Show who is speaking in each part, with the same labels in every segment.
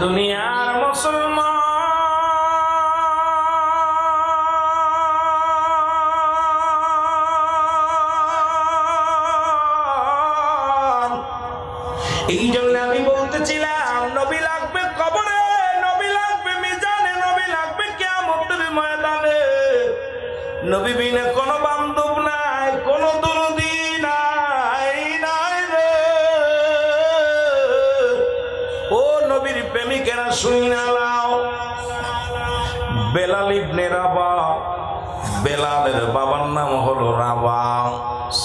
Speaker 1: দুনিয়ার মুসলমান এই জন্য আমি বলতেছিলাম নবী লাগবে কবরে, নবী লাগবে মিজানে, নবী লাগবে কিয়ামতের ময়দানে। নবী বিনা কোনো বান্ধব নাই, কোনো দরদি নাই, নাই রে। ও নবীর প্রেমিকেরা শুনি না লাও, বেলাল ইবনে রাবাহ, বেলালের বাবার নাম হলো রাবাহ।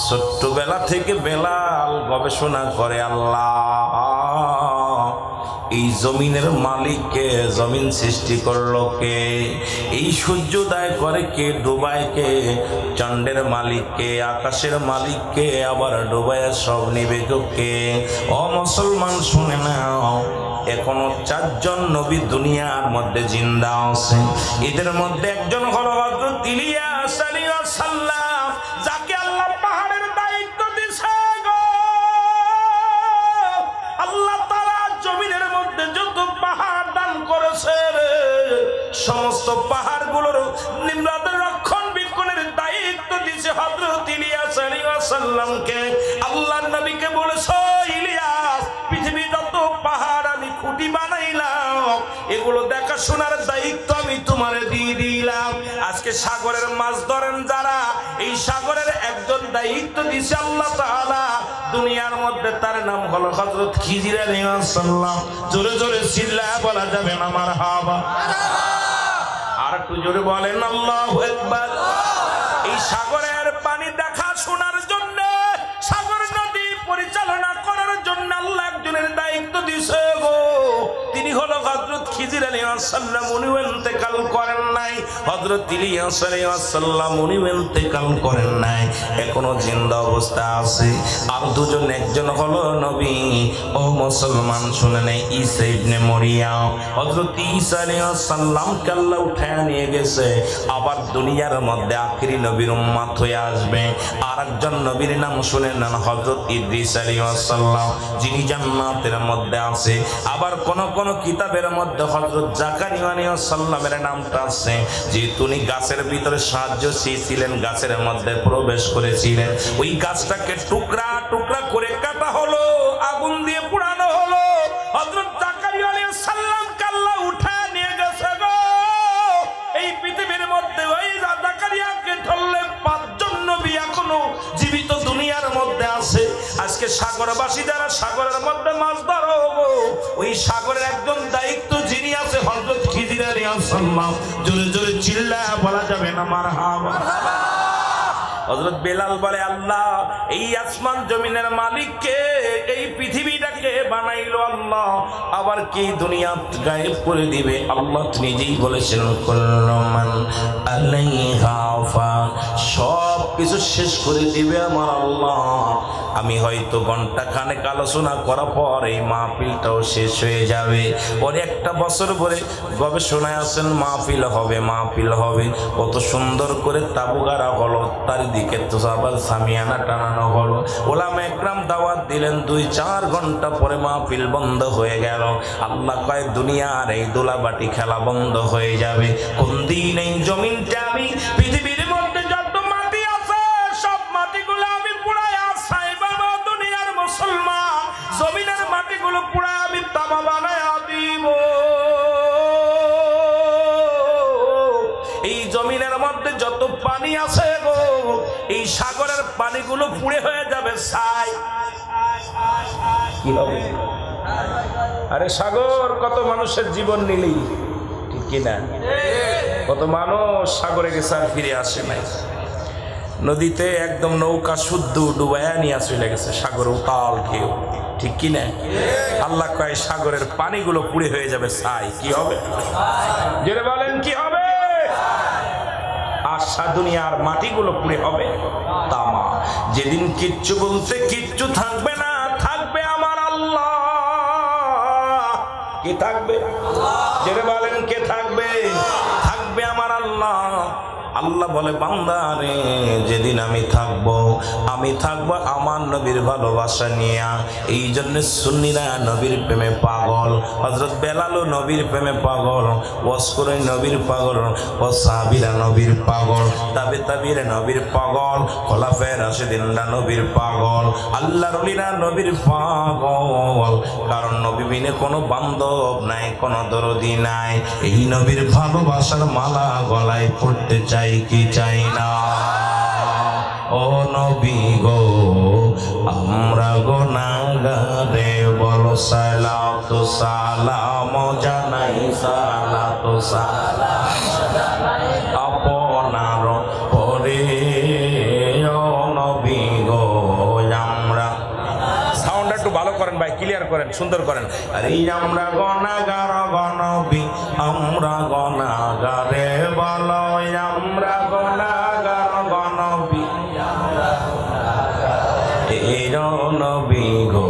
Speaker 1: ছোট্টবেলা থেকে বেলাল গবেষণা করে আল্লাহ এই জমিনের মালিককে, জমিন সৃষ্টি করলো কে, এই সূর্যোদয় করে কে, ডুবায় কে, চন্দ্রের মালিককে, আকাশের মালিককে, আবার ডুবায় সব নিবে কে। ও মুসলমান শুনে নাও, এখনো 4 জন নবী দুনিয়ার মধ্যে জিন্দা আছে। এদের মধ্যে একজন হলো হযরত ইলিয়াস আলাইহিস সালাম, যাকে আল্লাহ পাহাড়ের দায়িত্ব দিয়েছে গো। আল্লাহ তাআলা জমিনের মধ্যে যত পাহাড় দান করেছে রে, সমস্ত পাহাড়গুলোর নিম্রাদের রক্ষণাবেক্ষণের দায়িত্ব দিয়েছে হযরত ইলিয়াস আলাইহিস সালামকে। আল্লাহর নবীকে বলেছে, ইলিয়াস পৃথিবীর যত পাহাড় আমি খুঁটি বানাইলাম, এগুলো দেখাশোনার দায়িত্ব আমি তোমারে দিয়ে দিলাম। আজকে সাগরের মাছ ধরেন যারা, এই সাগরের একজন দায়িত্ব দিয়েছে আল্লাহ তাআলা দুনিয়ার মধ্যে, তার নাম হলো হযরত খিজির আলাইহিস সালাম। জোরে জোরে চিল্লায়া বলা যাবে না মারহাবা? আর একটু জোরে বলেন আল্লাহু আকবার। এই সাগরের পানি দেখাশোনার জন্য, সাগর নদী পরিচালনা করার জন্য আল্লাহ একজনের দায়িত্ব দিয়েছে গো। তিনি হলো হযরত খিজির আলাইহিস সালাম। উনি ইন্তেকাল করেন নাই, হযরত ইলিয়াস আলাইহিস সালাম উনি ইন্তেকাল করেন নাই, এখনো জিন্দা অবস্থা আছে। আর দুজন, একজন হলো নবী, ও মুসলমান শুনে নেই, ঈসা ইবনে মরিয়ম। হযরত ঈসা আলাইহিস সালামকে আল্লাহ উঠায় নিয়ে গেছে, আবার দুনিয়ার মধ্যে আখেরি নবীর উম্মত হয়ে আসবে। আর একজন নবীর নাম শুনে নেন, হযরত ইদ্রিস আলাইহিস সালাম, যিনি জান্নাতের মধ্যে আছে। আবার কোন কোন কিতাবের মধ্যে হযরত জাকারিয়া আলাইহিস সালামের নামটা আছে, যে তিনি গাছের ভিতরে সাহায্য চেয়েছিলেন, গাছের মধ্যে প্রবেশ করেছিলেন, ওই গাছটাকে টুকরা টুকরা করে কাটা হলো, আগুন দিয়ে পোড়ানো হলো। হযরত জাকারিয়া আলাইহিস সালামকে আল্লাহ উঠায় নিয়ে গেছে গো। এই পৃথিবীর মধ্যে ওই জাকারিয়াকে ধরলে 5 জন নবী এখনো জীবিত দুনিয়ার মধ্যে আছে। আজকে সাগরবাসী যারা সাগরের মধ্যে মাছ ধরো, ওই সাগরের একজন দায়িত্ব যিনি আছে হযরত খিজির আলাইহিস সালাম। জোরে জোরে চিল্লায়া বলা যাবে না মারহাবা? হযরত বেলাল বলে, আল্লাহ এই আসমান জমিনের মালিককে, এই পৃথিবীটাকে বানাইলো আল্লাহ, আবার কি দুনিয়া গায়েব করে দিবে? আল্লাহ নিজেই বলেছেন, কুল্লু মান আলাইহা ফান, সব কিছু শেষ করে দিবে আমার আল্লাহ। আমি হয়তো ঘন্টা খানেক আলোচনা করার পর এই মাহফিলটাও শেষ হয়ে যাবে। পরে 1 বছর পরে গবেষণায় আছেন, মাহফিল হবে, মাহফিল হবে। কত সুন্দর করে তাবু গাড়া হলো, তার দিকে তো আবার সামিয়ানা টানানো হলো, ওলামা একরাম দাওয়াত দিলেন, 2-4 ঘন্টা পরে মাহফিল বন্ধ হয়ে গেল। আল্লাহ কয়, দুনিয়ার এই দোলাবাটি খেলা বন্ধ হয়ে যাবে কোন দিন? এই জমিনটা আমি, পৃথিবীর মধ্যে যত মাটি আছে সব মাটিগুলো আমি পুড়াইয়া ছাইবাবো। দুনিয়ার মুসলমান, জমিনের মাটিগুলো পুড়ায় আমি তামা বানায়া দিব। এই জমিনের মধ্যে যত পানি আছে গো, এই সাগরের পানিগুলো পুড়ে হয়ে যাবে ছাই। কি হবে? আরে সাগর কত মানুষের জীবন নিলি, ঠিক কিনা? কত মানুষ সাগরে গেছে আর ফিরে আসে নাই। নদীতে একদম নৌকা শুদ্ধ ডুবাইয়া নিয়ে চলে গেছে, সাগর উতাল ঢেউ, ঠিক কিনা? আল্লাহ কয়, সাগরের পানিগুলো পুড়ে হয়ে যাবে ছাই। কি হবে? জেনে বলেন কি হবে? আশা দুনিয়ার মাটিগুলো পুড়ে হবে তামা। যেদিন কিচ্ছু বলতে কিচ্ছু থাকবে না, থাকবে আমার আল্লাহ। কে থাকবে? জেনে বলেন কে থাকবে? থাকবে আমার আল্লাহ। আল্লাহ বলে বান্দা রে যেদিন আমি থাকবো আমার নবীর ভালোবাসা নিয়ে। এই জন্য সুন্নিরা নবীর প্রেমে পাগল, হযরত বেলালও নবীর প্রেমে পাগল, ওয়াসকরে নবীর পাগল, ও সাহাবীরা নবীর পাগল, তাবিরা নবীর পাগল, খোলাফায়ে রাশিদিনরা নবীর পাগল, আল্লাহর ওলিরা নবীর পাগল। কারণ নবী বিনে কোনো বান্ধব নাই, কোনো দরদি নাই। এই নবীর ভালোবাসার মালা গলায় পড়তে চাই কি চাই না? ও নবী গো আমরা গুনাহগারে বলো সালাতু সালাম জানাই, সালাতু সালাম আপনার পরে। ও নবী গো আমরা, সাউন্ড একটু ভালো করেন ভাই, ক্লিয়ার করেন, সুন্দর করেন। আরে আমরা গুনাহগার গনবী, আমরা গুনাহগারে বলো আমরা গুনাহগার গনবী, এই নবী গো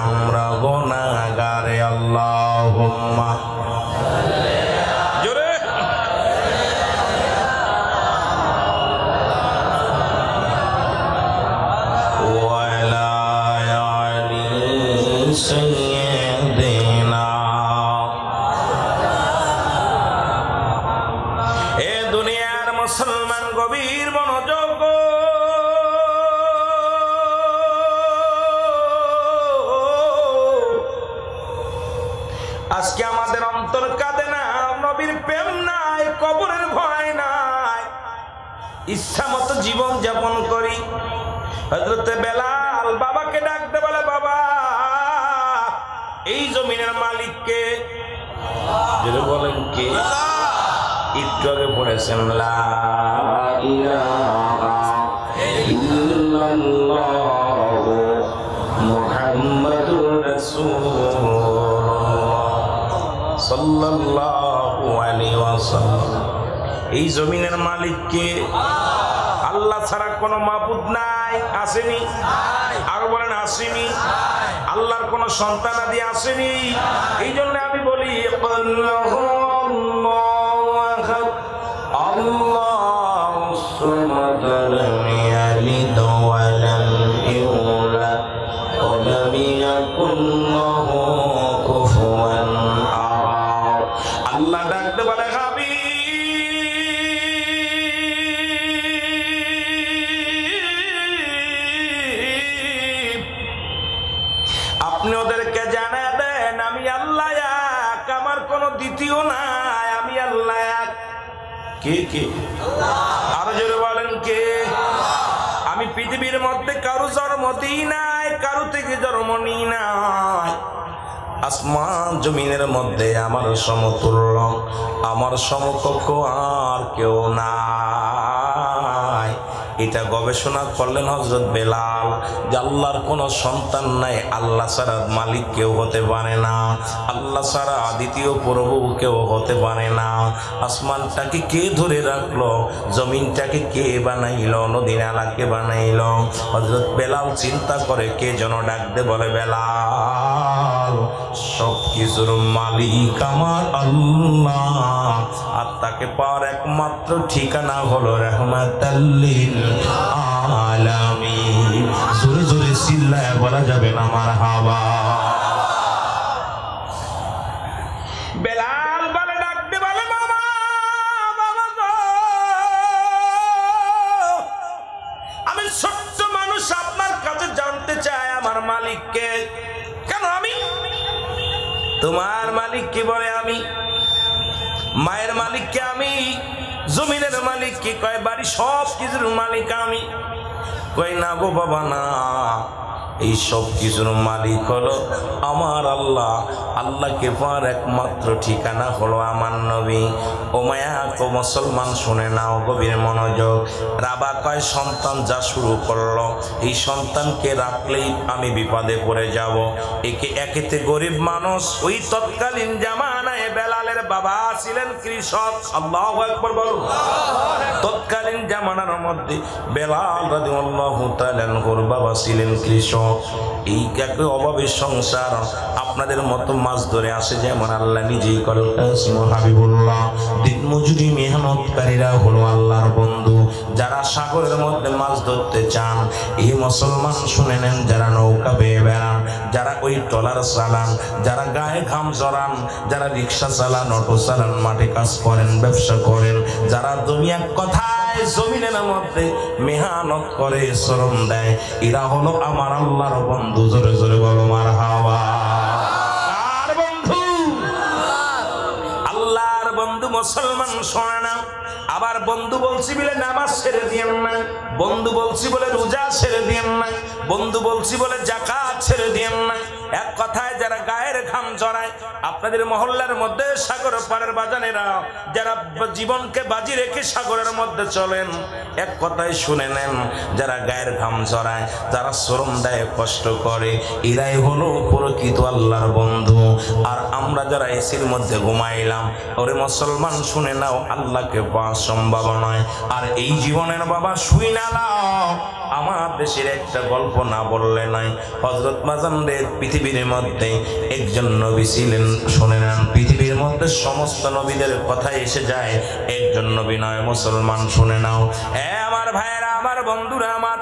Speaker 1: আমরা গুনাহগারে। আল্লাহুম্মা জোরে ওয়ালা আলি সাইয়্যিদিনা। এ দুনিয়ার মুসলমান গভীর মনোযোগ, আজকে আমাদের অন্তর কাঁদে না, নবীর প্রেম নাই, কবরের ভয় নাই, ইচ্ছা মতো জীবন যাপন করি। হযরতে বেলাল বাবাকে ডাকতে বলে, বাবা এই জমিনের মালিক কে? যদি বলেন কে? একটু আগে পড়েছেন লা ইলাহা ইল্লাল্লাহু মুহাম্মাদুর রাসূলুল্লাহ সাল্লাল্লাহু আলাইহি ওয়াসাল্লাম। এই জমিনের মালিক কে? আল্লাহ ছাড়া কোনো মাবুদ নাই, আসেনি? আরো বলেন আসেনি? আল্লাহর কোনো সন্তান আদি আসেনি। এই জন্য আমি বলি আল্লাহ ডাকতে বলে হাবি, আপনি ওদেরকে জানা দেন আমি আল্লাহ এক, আমার কোনো দ্বিতীয় নাই, আমি আল্লাহ এক। কে কে? আরো জোরে বলেন কে? আমি পৃথিবীর মধ্যে কারো জন্ম দিই নাই, কারো থেকে জন্ম নিই নাই। আসমান জমিনের মধ্যে আমার সমতুল্য, আমার সমকক্ষ আর কেউ নাই। এটা গবেষণা করলেন হযরত বেলাল যে আল্লাহর কোনো সন্তান নাই, আল্লাহ ছাড়া মালিক কেউ হতে পারে না, আল্লাহ ছাড়া দ্বিতীয় প্রভু কেউ হতে পারে না। আসমানটাকে কে ধরে রাখলো, জমিনটাকে কে বানাইলো, নদী নালাকে বানাইলো। হযরত বেলাল চিন্তা করে কে যেন ডাকতে বলে, বেলাল সব কিছুর মালিক আমার আল্লাহ, আর তাকে পাওয়ার একমাত্র ঠিকানা হলো রাহমাতাল লিল আলামিন। জোরে জোরে চিল্লায় বলা যাবে না মারহাবা। বেলাল বলে ডাকতে বলে, বাবা বাবা গো, আমি ছোট্ট মানুষ আপনার কাছে জানতে চাই আমার মালিককে। কেন আমি? তোমার মালিক কি বলে আমি, মায়ের মালিককে আমি, জমিনের মালিক কি কয় বাড়ি সব কিছুর মালিক আমি। কই না গো বাবা না, এই সব কিছুর মালিক হলো আমার আল্লাহ। আল্লাহকে পাওয়ার একমাত্র ঠিকানা হলো আমার নবী। ও মায়া তো মুসলমান শুনে নাও গভীর মনোযোগ। রাবা কয় সন্তান যা শুরু করলো, এই সন্তানকে রাখলেই আমি বিপদে পড়ে যাব। একেতে গরিব মানুষ, ওই তৎকালীন জামানায় বেলালের বাবা ছিলেন কৃষক। আল্লাহু আকবার বলুন। তৎকালীন জামানার মধ্যে বেলাল রাদিয়াল্লাহু তাআলা আনহুর বাবা ছিলেন কৃষক। এই কাকে অভাবের সংসার, আপনাদের মতো মাছ ধরে আসে যেমন আল্লাহ নিজেই করেন। হাবিবুল্লাহ দিন মজুরি মেহনতকারীরা হলো আল্লাহর বন্ধু। যারা সাগরের মধ্যে মাছ ধরতে চান, এই মুসলমান শুনে নেন, যারা নৌকা বেয়ে বেড়ান, যারা ওই ট্রলার চালান, যারা গায়ে ঘাম জড়ান, যারা রিক্সা চালান, অটো চালান, মাঠে কাজ করেন, ব্যবসা করেন, যারা দুনিয়ার কথায় জমিনের মধ্যে মেহনত করে, শ্রম দেয়, এরা হলো আমার আল্লাহর বন্ধু। জোরে জোরে বলো মারহাবা। আর বন্ধু আল্লাহর বন্ধু মুসলমান শোনে না। আবার বন্ধু বলছি বলে নামাজ ছেড়ে দিয়েন না, বন্ধু বলছি বলে রোজা ছেড়ে দিয়েন না, বন্ধু বলছি বলে যাকাত ছেড়ে দিয়েন না। এক কথায় যারা গায়ের ঘাম জড়ায়, আপনাদের মহল্লার মধ্যে সাগর পাড়ের বাজানেরা যারা জীবনকে বাজি রেখে সাগরের মধ্যে চলেন, এক কথায় শুনে নেন, যারা গায়ের ঘাম জড়ায়, যারা শ্রম দেয়, কষ্ট করে, এরাই হলো প্রকৃত আল্লাহর বন্ধু। আর আমরা যারা এসির মধ্যে ঘুমাইলাম, ওরে মুসলমান শুনে নাও, আল্লাহকে পাওয়া সম্ভব নয়। আর এই জীবনের বাবা শুই না নাও, আমার দেশের একটা গল্প না বললে নাই। হযরত মাজানদের পৃথিবীর মধ্যে একজন নবী ছিলেন, শুনে নেন, পৃথিবীর মধ্যে সমস্ত নবীদের কথা এসে যায়, একজন নবী নয়। মুসলমান শুনে নাও, আমার ভাইয়েরা, আমার বন্ধুরা, আমার